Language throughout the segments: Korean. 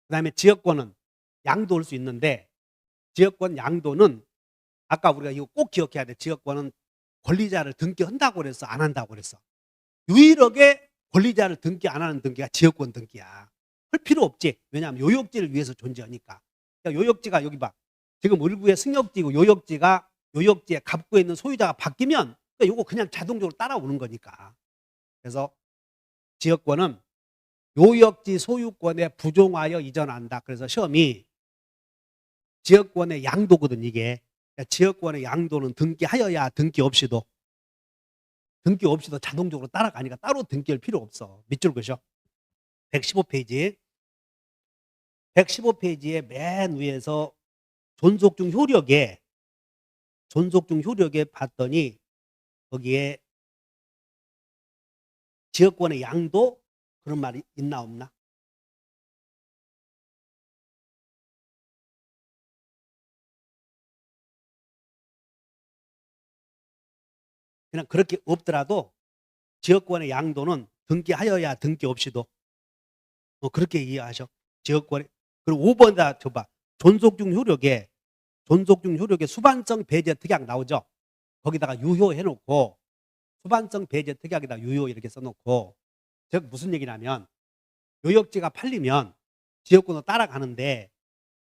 그다음에 지역권은 양도할 수 있는데 지역권 양도는 아까 우리가 이거 꼭 기억해야 돼. 지역권은 권리자를 등기한다고 그랬어, 안 한다고 그랬어. 유일하게 권리자를 등기 안 하는 등기가 지역권 등기야. 할 필요 없지. 왜냐하면 요역지를 위해서 존재하니까. 그러니까 요역지가 여기 봐. 지금 을구의 승역지고 요역지에 갑구에 있는 소유자가 바뀌면 그러니까 요거 그냥 자동적으로 따라오는 거니까. 그래서 지역권은 요역지 소유권에 부종하여 이전한다. 그래서 시험이 지역권의 양도거든 이게. 그러니까 지역권의 양도는 등기하여야 등기 없이도 자동적으로 따라가니까 따로 등기할 필요 없어. 밑줄 그셔. 115페이지. 115페이지의 맨 위에서 존속중 효력에 봤더니 거기에 지역권의 양도 그런 말이 있나 없나? 그냥 그렇게 없더라도 지역권의 양도는 등기하여야 등기 없이도 그렇게 이해하셔. 지역권. 그리고 5번에다 줘봐. 존속중 효력에 수반성 배제 특약 나오죠. 거기다가 유효해놓고 수반성 배제 특약에다 유효 이렇게 써놓고 즉 무슨 얘기냐면 요역지가 팔리면 지역권은 따라가는데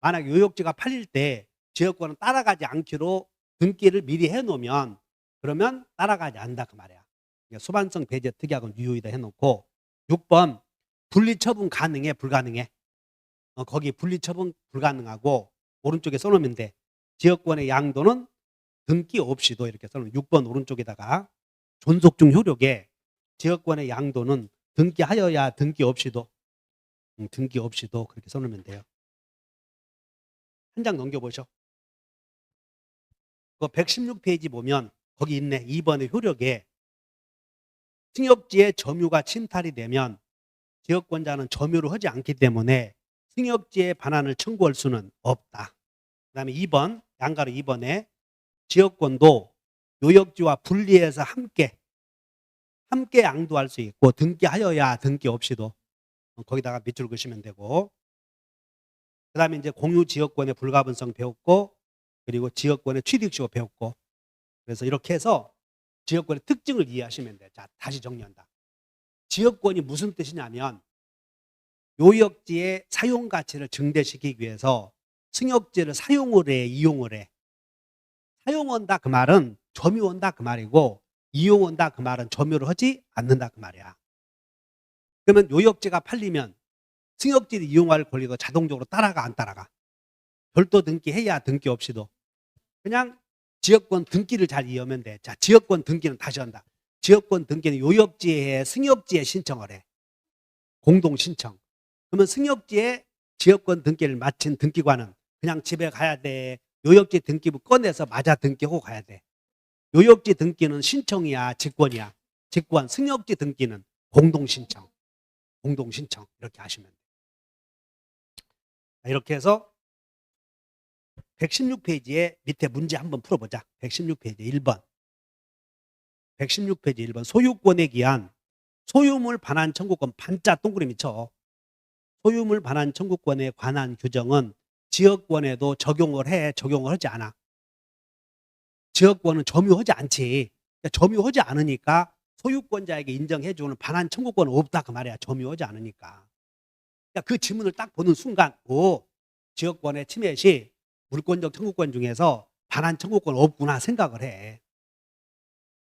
만약 요역지가 팔릴 때 지역권은 따라가지 않기로 등기를 미리 해놓으면 그러면 따라가지 않는다 그 말이야. 그러니까 수반성 배제 특약은 유효이다 해놓고 6번 분리처분 가능해 불가능해? 거기 분리처분 불가능하고 오른쪽에 써놓으면 돼. 지역권의 양도는 등기 없이도 이렇게 써놓으면 6번 오른쪽에다가 존속중 효력에 지역권의 양도는 등기하여야 등기 없이도 그렇게 써놓으면 돼요. 한 장 넘겨보셔. 그 116페이지 보면 거기 있네. 2번의 효력에 승역지의 점유가 침탈이 되면 지역권자는 점유를 하지 않기 때문에 승역지의 반환을 청구할 수는 없다. 그 다음에 2번 양가로 2번에 지역권도 요역지와 분리해서 함께 양도할 수 있고 등기하여야 등기 없이도 거기다가 밑줄 그시면 되고 그 다음에 이제 공유 지역권의 불가분성 배웠고 그리고 지역권의 취득시효 배웠고 그래서 이렇게 해서 지역권의 특징을 이해하시면 돼요. 자, 다시 정리한다. 지역권이 무슨 뜻이냐면 요역지의 사용 가치를 증대시키기 위해서 승역지를 사용을 해, 이용을 해. 사용한다 그 말은 점유한다 그 말이고 이용한다 그 말은 점유를 하지 않는다 그 말이야. 그러면 요역지가 팔리면 승역지를 이용할 권리가 자동적으로 따라가 안 따라가? 별도 등기해야 등기 없이도 그냥 지역권 등기를 잘 이해하면 돼. 자, 지역권 등기는 다시 한다. 지역권 등기는 요역지에 승역지에 신청을 해. 공동 신청. 그러면 승역지에 지역권 등기를 마친 등기관은 그냥 집에 가야 돼. 요역지 등기부 꺼내서 맞아 등기하고 가야 돼. 요역지 등기는 신청이야, 직권이야. 직권, 승역지 등기는 공동 신청. 이렇게 하시면 돼. 이렇게 해서 116페이지에 밑에 문제 한번 풀어보자. 116페이지 1번. 116페이지 1번. 소유권에 기한 소유물 반환 청구권 반자 동그라미 쳐. 소유물 반환 청구권에 관한 규정은 지역권에도 적용을 해, 적용을 하지 않아. 지역권은 점유하지 않지. 그러니까 점유하지 않으니까 소유권자에게 인정해주는 반환 청구권은 없다 그 말이야. 점유하지 않으니까. 그러니까 그 지문을 딱 보는 순간 지역권의 침해 시 물권적 청구권 중에서 반환 청구권 없구나 생각을 해.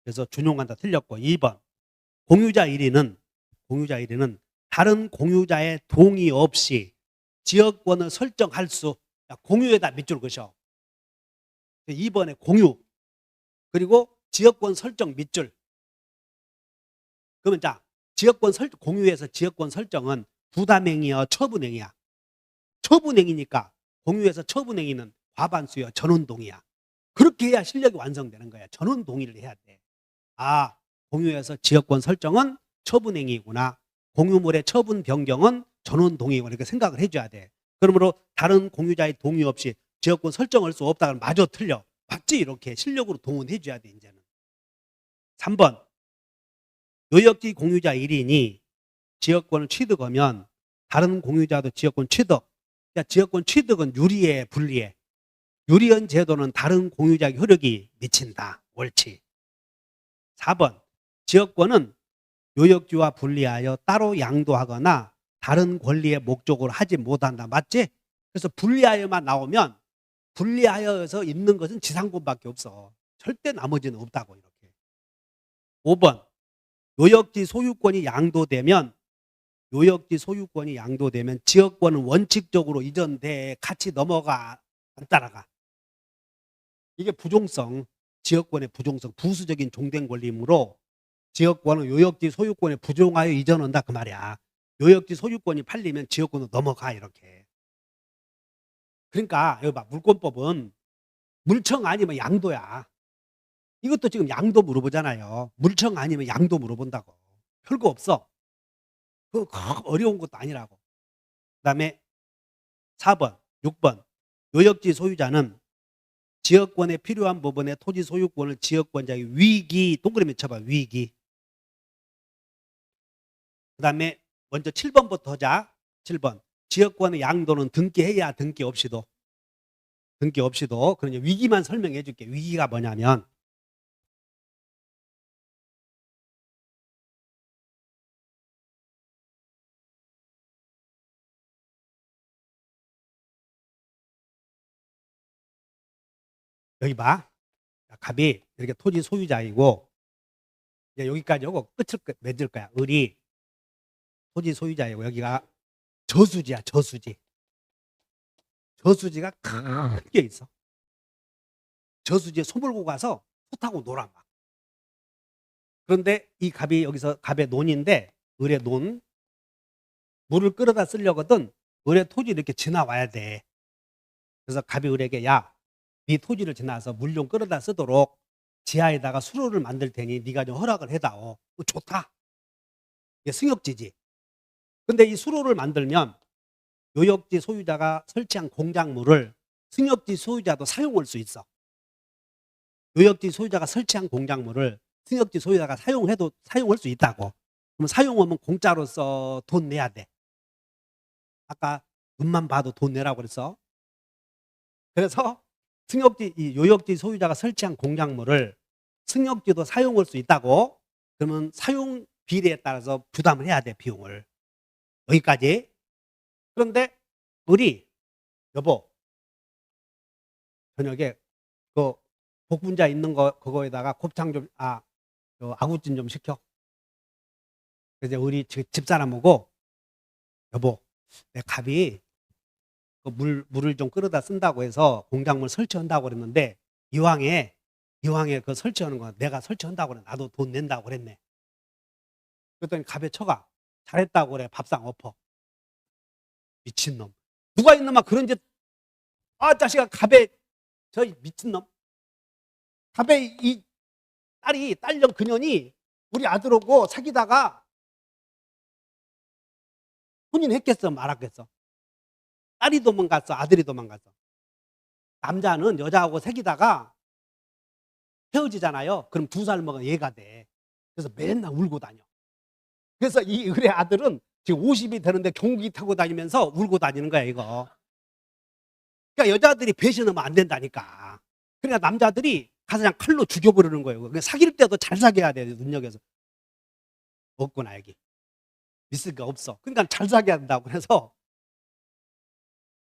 그래서 준용한다 틀렸고 2번 공유자 1위는 다른 공유자의 동의 없이 지역권을 설정할 수 공유에다 밑줄 그셔. 2번에 공유 그리고 지역권 설정 밑줄. 그러면 자 공유에서 지역권 설정은 부담행위야 처분행위야. 처분행위니까 공유에서 처분행위는 과반수야 전원동의야. 그렇게 해야 실력이 완성되는 거야. 전원동의를 해야 돼. 아, 공유에서 지역권 설정은 처분행위구나. 공유물의 처분 변경은 전원동의구나. 이렇게 생각을 해줘야 돼. 그러므로 다른 공유자의 동의 없이 지역권 설정할 수 없다면 마저 틀려. 맞지? 이렇게 실력으로 동원해줘야 돼. 이제는 3번 요역지 공유자 1인이 지역권을 취득하면 다른 공유자도 지역권 취득 그러니까 지역권 취득은 유리해, 불리해? 유리한 제도는 다른 공유자에게 효력이 미친다. 옳지. 4번. 지역권은 요역지와 분리하여 따로 양도하거나 다른 권리의 목적으로 하지 못한다. 맞지? 그래서 분리하여만 나오면 분리하여서 있는 것은 지상권밖에 없어. 절대 나머지는 없다고 이렇게. 5번. 요역지 소유권이 양도되면 지역권은 원칙적으로 이전돼 같이 넘어가 안 따라가. 이게 부종성, 지역권의 부종성, 부수적인 종된 권리이므로 지역권은 요역지 소유권에 부종하여 이전한다 그 말이야. 요역지 소유권이 팔리면 지역권으로 넘어가 이렇게. 그러니까 여기 봐, 물권법은 물청 아니면 양도야. 이것도 지금 양도 물어보잖아요. 물청 아니면 양도 물어본다고. 별거 없어. 그 어려운 것도 아니라고. 그 다음에 4번, 6번. 요역지 소유자는 지역권에 필요한 부분의 토지 소유권을 지역권자에게 위기, 동그라미 쳐봐, 위기. 그 다음에 먼저 7번부터 하자. 7번. 지역권의 양도는 등기해야 등기 없이도. 그러니 위기만 설명해 줄게. 위기가 뭐냐면 여기 봐. 갑이 이렇게 토지 소유자이고 이제 여기까지 오고 끝을 맺을 거야. 을이 토지 소유자이고 여기가 저수지야. 저수지가 크게 있어. 저수지에 소 몰고 가서 소 타고 놀아 막. 그런데 이 갑이 여기서 갑의 논인데 을의 논 물을 끌어다 쓰려거든 을의 토지 이렇게 지나와야 돼. 그래서 갑이 을에게 야, 네 토지를 지나서 물 좀 끌어다 쓰도록 지하에다가 수로를 만들 테니 네가 좀 허락을 해다오. 좋다. 이게 승역지지. 근데 이 수로를 만들면 요역지 소유자가 설치한 공작물을 승역지 소유자도 사용할 수 있어. 요역지 소유자가 설치한 공작물을 승역지 소유자가 사용할 수 있다고. 그럼 사용하면 공짜로서 돈 내야 돼. 아까 눈만 봐도 돈 내라고 그랬어. 그래서 이 요역지 소유자가 설치한 공작물을 승역지도 사용할 수 있다고. 그러면 사용 비례에 따라서 부담을 해야 돼, 비용을. 여기까지. 그런데 우리 여보 저녁에 그 복분자 있는 거 그거에다가 곱창 좀 아구찜 좀 시켜. 그래서 우리 집사람하고 여보 내 갑이 그 물을 좀 끌어다 쓴다고 해서 공작물 설치한다고 그랬는데 이왕에 그 설치하는 거 내가 설치한다고 그래. 나도 돈 낸다고 그랬네. 그랬더니 갑의 처가 잘했다고 그래. 밥상 엎어. 미친놈. 누가 있는마 그런 짓. 자식아 갑의 저 미친놈. 갑의 이 딸년 그년이 우리 아들하고 사귀다가 혼인했겠어 말았겠어. 딸이 도망갔어 아들이 도망갔어. 남자는 여자하고 사귀다가 헤어지잖아요. 그럼 2살 먹은 얘가 돼. 그래서 맨날 울고 다녀. 그래서 이 을의 아들은 지금 50이 되는데 경운기 타고 다니면서 울고 다니는 거야 이거. 그러니까 여자들이 배신하면 안 된다니까. 그러니까 남자들이 가서 그냥 칼로 죽여버리는 거예요. 그러니까 사귈 때도 잘 사귀어야 돼. 눈여겨서. 없구나 여기. 미스가 없어. 그러니까 잘 사귀어야 된다고. 그래서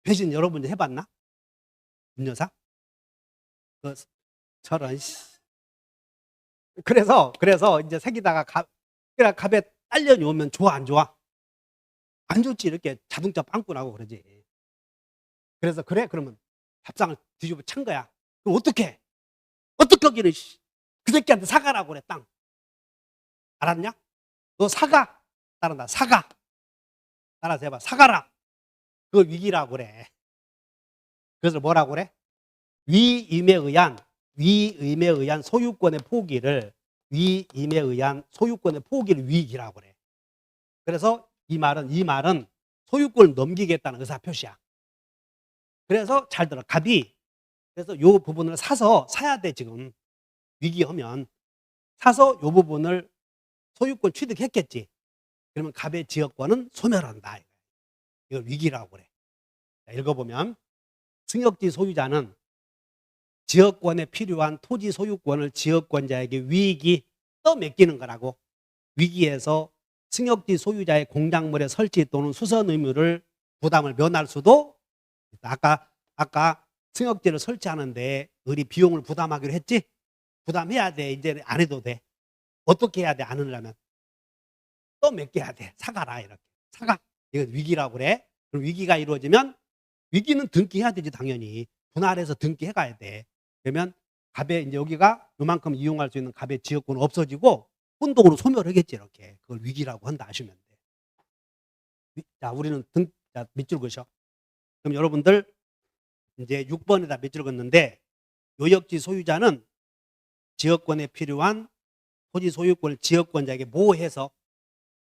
배신 여러분 해봤나? 음녀사? 저런 그래서 이제 사귀다가 갑에 딸년이 오면 좋아 안 좋아? 안 좋지. 이렇게 자동차 빵꾸 나고 그러지. 그래서 그래? 그러면 밥상을 뒤집어 찬 거야. 그럼 어떻게 하기는 그 새끼한테 사가라고 그래. 땅 알았냐? 너 사가. 따라한다. 사가. 따라서 해봐. 사가라. 그거 위기라고 그래. 그래서 뭐라고 그래? 위임에 의한 소유권의 포기를 위기라고 그래. 그래서 이 말은 소유권을 넘기겠다는 의사표시야. 그래서 잘 들어. 갑이 그래서 이 부분을 사야 돼. 지금 위기하면 사서 이 부분을 소유권 취득했겠지. 그러면 갑의 지역권은 소멸한다. 이걸 위기라고 그래. 읽어보면 승역지 소유자는 지역권에 필요한 토지 소유권을 지역권자에게 위익이 떠맡기는 거라고. 위기에서 승역지 소유자의 공작물의 설치 또는 수선 의무를 부담을 면할 수도 있다. 아까 승역지를 설치하는데 우리 비용을 부담하기로 했지? 부담해야 돼. 이제 안 해도 돼. 어떻게 해야 돼? 안 하려면 떠맡겨야 돼. 사가라 이렇게. 사가. 이거 위기라고 그래. 그럼 위기가 이루어지면 위기는 등기해야 되지 당연히. 분할해서 등기해 가야 돼. 그러면 갑의 이제 여기가 요만큼 이용할 수 있는 갑의 지역권은 없어지고 혼동으로 소멸하겠지 이렇게. 그걸 위기라고 한다 아시면 돼. 자, 우리는 자, 밑줄 그으셔. 그럼 여러분들 이제 6번에다 밑줄 긋는데 요역지 소유자는 지역권에 필요한 토지 소유권을 지역권자에게 모호해서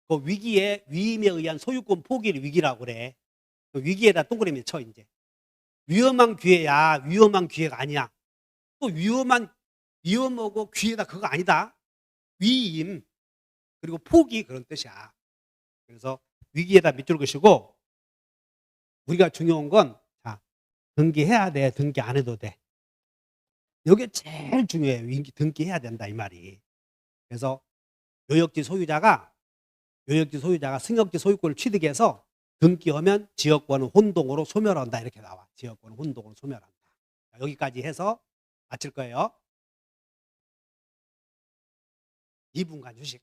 그 위기에 위임에 의한 소유권 포기를 위기라고 그래. 그 위기에다 동그라미 쳐 이제. 위험한 기회야. 위험한 기회가 아니야. 또 위험하고 기회다 그거 아니다. 위임 그리고 포기 그런 뜻이야. 그래서 위기에다 밑줄 그시고 우리가 중요한 건 자, 등기해야 돼. 등기 안 해도 돼. 이게 제일 중요해요. 등기해야 된다 이 말이. 그래서 요역지 소유자가 승역지 소유권을 취득해서 등기하면 지역권은 혼동으로 소멸한다 이렇게 나와. 지역권은 혼동으로 소멸한다. 자, 여기까지 해서 마칠 거예요. 2분간 휴식.